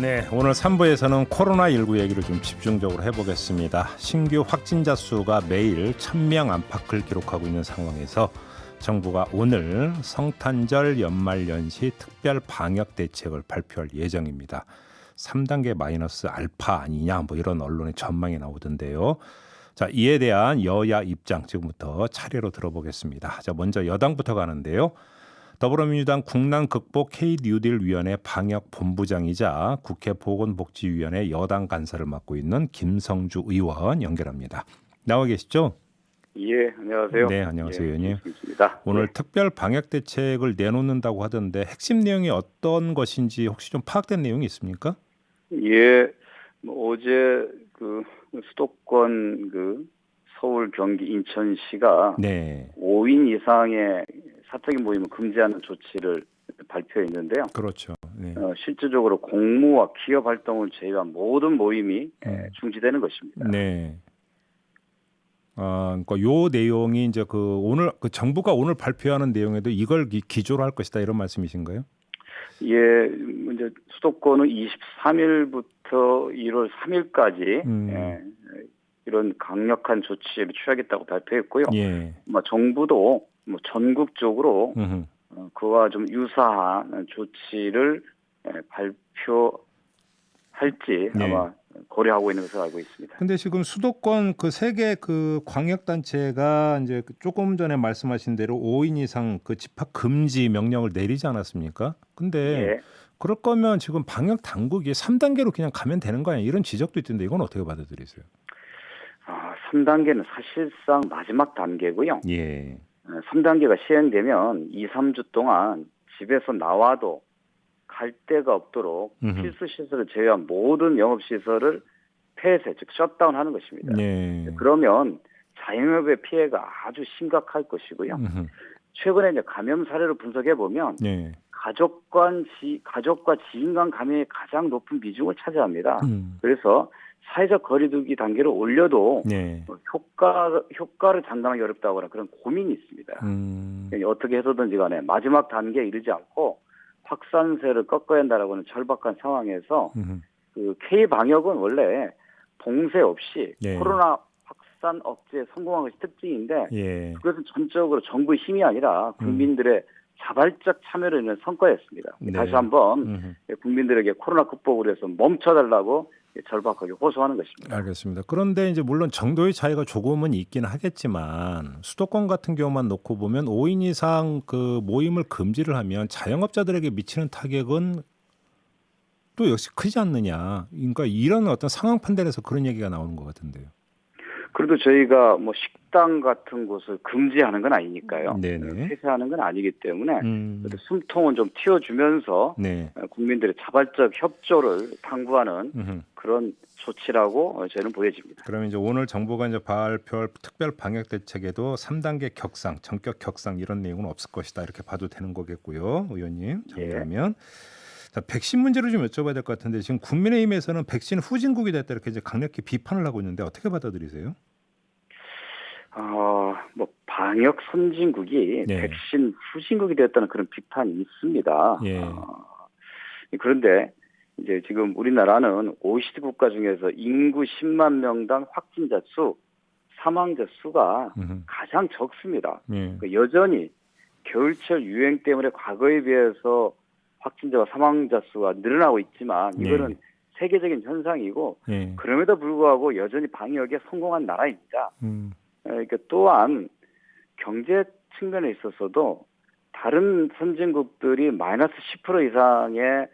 네, 오늘 3부에서는 코로나19 얘기를 좀 집중적으로 해보겠습니다. 신규 확진자 수가 매일 1000명 안팎을 기록하고 있는 상황에서 정부가 오늘 성탄절 연말연시 특별 방역 대책을 발표할 예정입니다. 3단계 마이너스 알파 아니냐 뭐 이런 언론의 전망이 나오던데요. 자, 이에 대한 여야 입장 지금부터 차례로 들어보겠습니다. 자, 먼저 여당부터 가는데요. 더불어민주당 국난 극복 K-뉴딜 위원회 방역 본부장이자 국회 보건복지위원회 여당 간사를 맡고 있는 김성주 의원 연결합니다. 나와 계시죠? 예, 안녕하세요. 네, 안녕하세요, 의원님. 김성주입니다. 오늘 예. 특별 방역 대책을 내놓는다고 하던데 핵심 내용이 어떤 것인지 혹시 좀 파악된 내용이 있습니까? 예, 어제 그 수도권 서울, 경기, 인천시가 네, 5인 이상의 사적인 모임을 금지하는 조치를 발표했는데요. 그렇죠. 네. 실질적으로 공무와 기업 활동을 제외한 모든 모임이 중지되는 것입니다. 네. 그러니까 요 내용이 이제 오늘 정부가 오늘 발표하는 내용에도 이걸 기조로 할 것이다 이런 말씀이신가요? 예, 이제 수도권은 23일부터 1월 3일까지 이런 강력한 조치를 취하겠다고 발표했고요. 예. 정부도 전국적으로 그와 좀 유사한 조치를 발표할지 아마 고려하고 있는 것으로 알고 있습니다. 근데 지금 수도권 세 개 광역 단체가 이제 조금 전에 말씀하신 대로 5인 이상 집합 금지 명령을 내리지 않았습니까? 근데 그럴 거면 지금 방역 당국이 3단계로 그냥 가면 되는 거 아니에요? 이런 지적도 있던데 이건 어떻게 받아들이세요? 3단계는 사실상 마지막 단계고요. 예. 3단계가 시행되면 2, 3주 동안 집에서 나와도 갈 데가 없도록 필수 시설을 제외한 모든 영업 시설을 폐쇄, 즉 셧다운하는 것입니다. 네. 그러면 자영업의 피해가 아주 심각할 것이고요. 최근에 이제 감염 사례를 분석해 보면 가족과 지인 간 감염이 가장 높은 비중을 차지합니다. 그래서 사회적 거리두기 단계를 올려도 효과를 장담하기 어렵다거나 그런 고민이 있습니다. 어떻게 해서든지 간에 마지막 단계에 이르지 않고 확산세를 꺾어야 한다라고 하는 절박한 상황에서 K-방역은 원래 봉쇄 없이 코로나 확산 억제에 성공한 것이 특징인데 그것은 전적으로 정부의 힘이 아니라 국민들의 자발적 참여로 인한 성과였습니다. 다시 한번 국민들에게 코로나 극복을 위해서 멈춰달라고 절박하게 호소하는 것입니다. 알겠습니다. 그런데 이제 물론 정도의 차이가 조금은 있긴 하겠지만 수도권 같은 경우만 놓고 보면 5인 이상 모임을 금지를 하면 자영업자들에게 미치는 타격은 또 역시 크지 않느냐. 그러니까 이런 어떤 상황 판단에서 그런 얘기가 나오는 것 같은데요. 그래도 저희가 식당 같은 곳을 금지하는 건 아니니까요. 폐쇄하는 건 아니기 때문에 숨통은 좀 틔워주면서 국민들의 자발적 협조를 당부하는 그런 조치라고 저희는 보여집니다. 그러면 이제 오늘 정부가 이제 발표할 특별 방역 대책에도 3단계 격상, 전격 격상 이런 내용은 없을 것이다 이렇게 봐도 되는 거겠고요, 의원님. 정리하면. 자, 백신 문제를 좀 여쭤봐야 될 것 같은데 지금 국민의힘에서는 백신 후진국이 됐다 이렇게 이제 강력히 비판을 하고 있는데 어떻게 받아들이세요? 방역 선진국이 백신 후진국이 됐다는 그런 비판이 있습니다. 그런데 이제 지금 우리나라는 OECD 국가 중에서 인구 10만 명당 확진자 수, 사망자 수가 가장 적습니다. 여전히 겨울철 유행 때문에 과거에 비해서 확진자와 사망자 수가 늘어나고 있지만 이거는 세계적인 현상이고 그럼에도 불구하고 여전히 방역에 성공한 나라입니다. 그러니까 또한 경제 측면에 있어서도 다른 선진국들이 마이너스 10% 이상의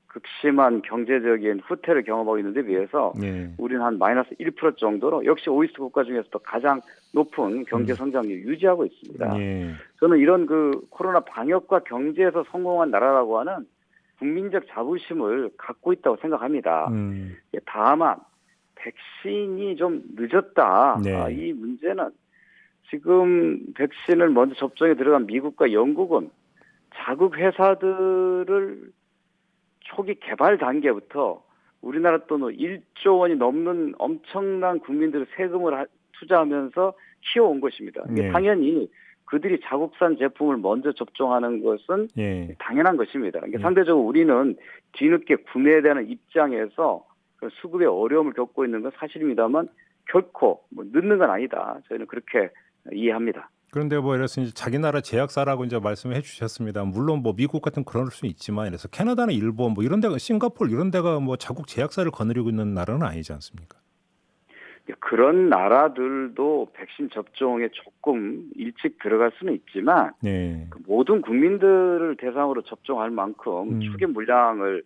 극심한 경제적인 후퇴를 경험하고 있는 데 비해서 우리는 한 마이너스 1% 정도로 역시 OECD 국가 중에서도 가장 높은 경제 성장률을 유지하고 있습니다. 저는 이런 코로나 방역과 경제에서 성공한 나라라고 하는 국민적 자부심을 갖고 있다고 생각합니다. 다만 백신이 좀 늦었다. 이 문제는 지금 백신을 먼저 접종에 들어간 미국과 영국은 자국 회사들을 초기 개발 단계부터 우리나라 돈으로 1조 원이 넘는 엄청난 국민들의 세금을 투자하면서 키워온 것입니다. 당연히 그들이 자국산 제품을 먼저 접종하는 것은 예. 당연한 것입니다. 그러니까 예. 상대적으로 우리는 뒤늦게 구매에 대한 입장에서 수급의 어려움을 겪고 있는 건 사실입니다만 결코 뭐 늦는 건 아니다. 저희는 그렇게 이해합니다. 그런데 뭐 이래서 이제 자기 나라 제약사라고 이제 말씀해 주셨습니다. 물론 뭐 미국 같은 그럴 수 있지만 그래서 캐나다나 일본 뭐 이런 데가 싱가포르 이런 데가 뭐 자국 제약사를 거느리고 있는 나라는 아니지 않습니까? 그런 나라들도 백신 접종에 조금 일찍 들어갈 수는 있지만 네. 모든 국민들을 대상으로 접종할 만큼 초기 물량을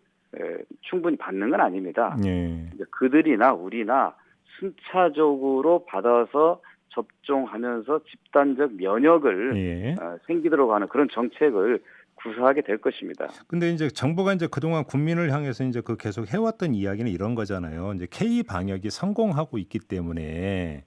충분히 받는 건 아닙니다. 네. 그들이나 우리나 순차적으로 받아서 접종하면서 집단적 면역을 예. 생기도록 하는 그런 정책을 구사하게 될 것입니다. 근데 이제 정부가 이제 그동안 국민을 향해서 이제 그 계속 해왔던 이야기는 이런 거잖아요. 이제 K 방역이 성공하고 있기 때문에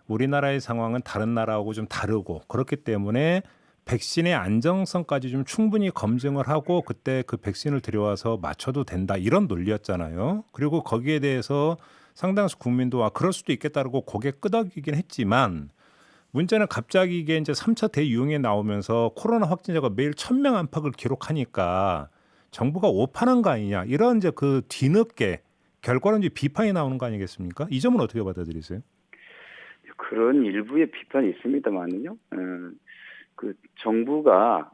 우리나라의 상황은 다른 나라하고 좀 다르고 그렇기 때문에 백신의 안정성까지 좀 충분히 검증을 하고 그때 그 백신을 들여와서 맞춰도 된다 이런 논리였잖아요. 그리고 거기에 대해서 상당수 국민도 그럴 수도 있겠다고 고개 끄덕이긴 했지만 문제는 갑자기 이게 이제 3차 대유행에 나오면서 코로나 확진자가 매일 1,000명 안팎을 기록하니까 정부가 오판한 거 아니냐 이런 이제 그 뒤늦게 결과는 이제 비판이 나오는 거 아니겠습니까? 이 점은 어떻게 받아들이세요? 그런 일부의 비판이 있습니다만요. 그 정부가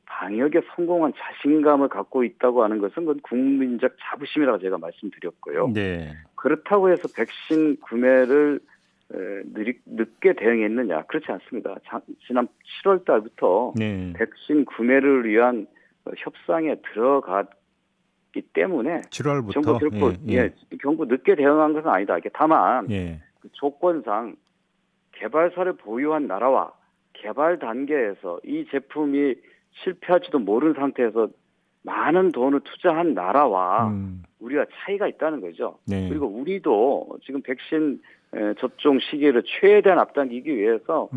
방역에 성공한 자신감을 갖고 있다고 하는 것은 그건 국민적 자부심이라고 제가 말씀드렸고요. 네. 그렇다고 해서 백신 구매를 늦게 대응했느냐? 그렇지 않습니다. 지난 7월 달부터 네. 백신 구매를 위한 협상에 들어갔기 때문에 7월부터 정부 결코 결국 늦게 대응한 것은 아니다. 다만 그 조건상 개발사를 보유한 나라와 개발 단계에서 이 제품이 실패할지도 모르는 상태에서 많은 돈을 투자한 나라와 우리가 차이가 있다는 거죠. 네. 그리고 우리도 지금 백신 접종 시기를 최대한 앞당기기 위해서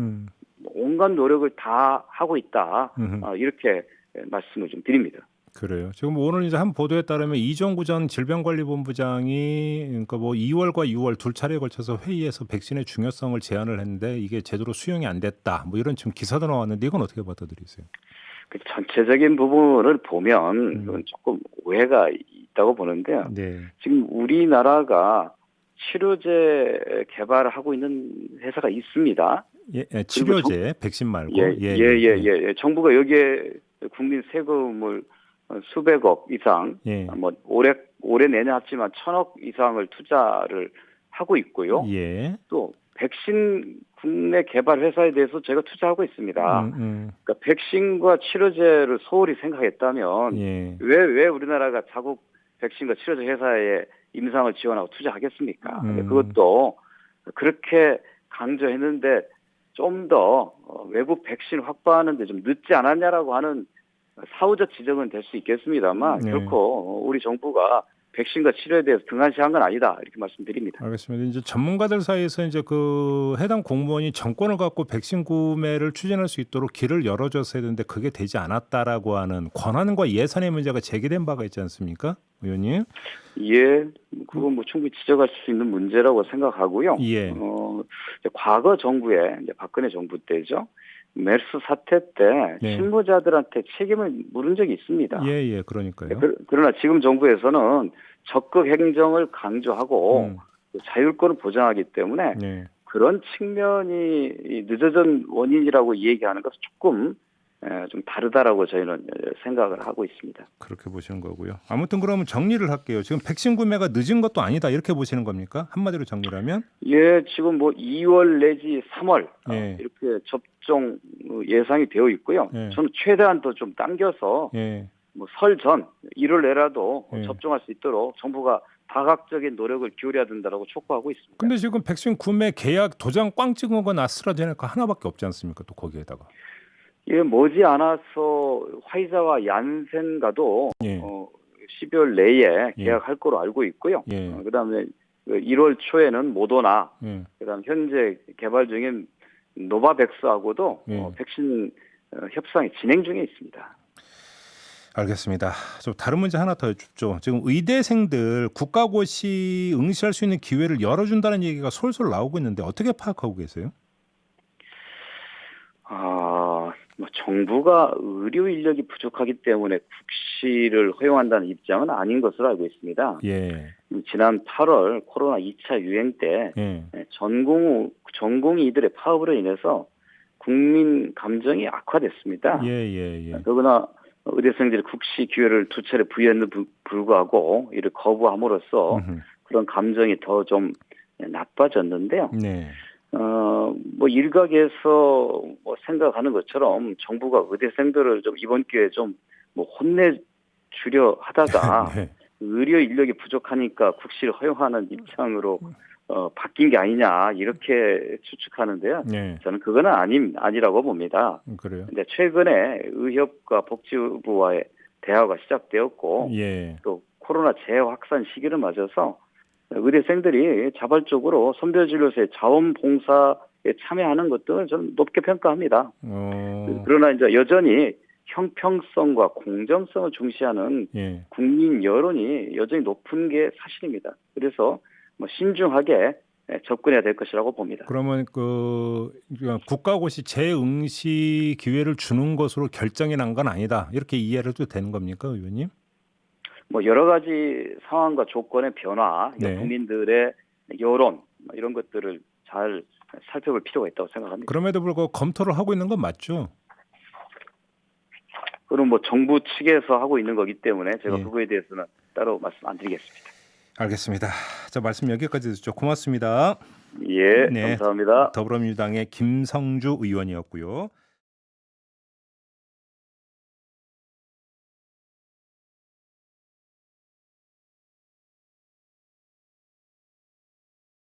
온갖 노력을 다 하고 있다. 이렇게 말씀을 좀 드립니다. 그래요. 지금 오늘 이제 한 보도에 따르면 이종구 전 질병관리본부장이 그러니까 뭐 2월과 6월 두 차례에 걸쳐서 회의에서 백신의 중요성을 제안을 했는데 이게 제대로 수용이 안 됐다. 뭐 이런 지금 기사도 나왔는데 이건 어떻게 받아들이세요? 그 전체적인 부분을 보면 조금 오해가 있다고 보는데요. 네. 지금 우리나라가 치료제 개발을 하고 있는 회사가 있습니다. 치료제, 백신 말고. 정부가 여기에 국민 세금을 수백억 이상, 뭐 올해 내년 합치면 1,000억 이상을 투자를 하고 있고요. 또 백신 국내 개발 회사에 대해서 제가 투자하고 있습니다. 그러니까 백신과 치료제를 소홀히 생각했다면 왜 우리나라가 자국 백신과 치료제 회사에 임상을 지원하고 투자하겠습니까? 그것도 그렇게 강조했는데 좀 더 외국 백신 확보하는데 좀 늦지 않았냐라고 하는 사후적 지적은 될 수 있겠습니다만 결코 우리 정부가 백신과 치료에 대해서 등한시한 건 아니다 이렇게 말씀드립니다. 알겠습니다. 이제 전문가들 사이에서 이제 그 해당 공무원이 정권을 갖고 백신 구매를 추진할 수 있도록 길을 열어줬어야 되는데 그게 되지 않았다라고 하는 권한과 예산의 문제가 제기된 바가 있지 않습니까, 의원님? 그건 뭐 충분히 지적할 수 있는 문제라고 생각하고요. 과거 정부에 이제 박근혜 정부 때죠. 메르스 사태 때 실무자들한테 책임을 물은 적이 있습니다. 그러니까요. 그러나 지금 정부에서는 적극 행정을 강조하고 자율권을 보장하기 때문에 그런 측면이 늦어진 원인이라고 얘기하는 것은 조금 좀 다르다라고 저희는 생각을 하고 있습니다. 그렇게 보시는 거고요. 아무튼 그러면 정리를 할게요. 지금 백신 구매가 늦은 것도 아니다 이렇게 보시는 겁니까? 한마디로 정리를 하면? 지금 뭐 2월 내지 3월 이렇게 접종 예상이 되어 있고요. 저는 최대한 더 좀 당겨서 뭐 설 전 1월 내라도 접종할 수 있도록 정부가 다각적인 노력을 기울여야 된다라고 촉구하고 있습니다. 근데 지금 백신 구매 계약 도장 꽝 찍은 건 아스트라제네카 하나밖에 없지 않습니까? 또 거기에다가. 머지않아서 화이자와 얀센과도 12월 내에 계약할 거로 알고 있고요. 그다음에 1월 초에는 모더나, 그다음 현재 개발 중인 노바백스하고도 백신 협상이 진행 중에 있습니다. 알겠습니다. 좀 다른 문제 하나 더 여쭙죠. 지금 의대생들 국가고시 응시할 수 있는 기회를 열어준다는 얘기가 솔솔 나오고 있는데 어떻게 파악하고 계세요? 뭐 정부가 의료 인력이 부족하기 때문에 국시를 허용한다는 입장은 아닌 것으로 알고 있습니다. 예. 지난 8월 코로나 2차 유행 때 전공의 이들의 파업으로 인해서 국민 감정이 악화됐습니다. 더구나 의대생들이 국시 기회를 두 차례 부여했는데 불구하고 이를 거부함으로써 그런 감정이 더 좀 나빠졌는데요. 네. 뭐 일각에서 뭐 생각하는 것처럼 정부가 의대생들을 좀 이번 기회에 좀 뭐 혼내주려 하다가 네. 의료 인력이 부족하니까 국시를 허용하는 입장으로 바뀐 게 아니냐 이렇게 추측하는데요. 네. 저는 그거는 아니라고 봅니다. 그래요? 근데 최근에 의협과 복지부와의 대화가 시작되었고 또 코로나 재확산 시기를 맞아서 의대생들이 자발적으로 선별진료소의 자원봉사에 참여하는 것도 저는 높게 평가합니다. 그러나 이제 여전히 형평성과 공정성을 중시하는 국민 여론이 여전히 높은 게 사실입니다. 그래서 뭐 신중하게 접근해야 될 것이라고 봅니다. 그러면 국가고시 재응시 기회를 주는 것으로 결정이 난 건 아니다. 이렇게 이해를 해도 되는 겁니까, 의원님? 뭐 여러 가지 상황과 조건의 변화, 국민들의 여론 이런 것들을 잘 살펴볼 필요가 있다고 생각합니다. 그럼에도 불구하고 검토를 하고 있는 건 맞죠? 그럼 뭐 정부 측에서 하고 있는 거기 때문에 제가 그거에 대해서는 따로 말씀 안 드리겠습니다. 알겠습니다. 자, 말씀 여기까지 듣죠. 고맙습니다. 네, 감사합니다. 더불어민주당의 김성주 의원이었고요.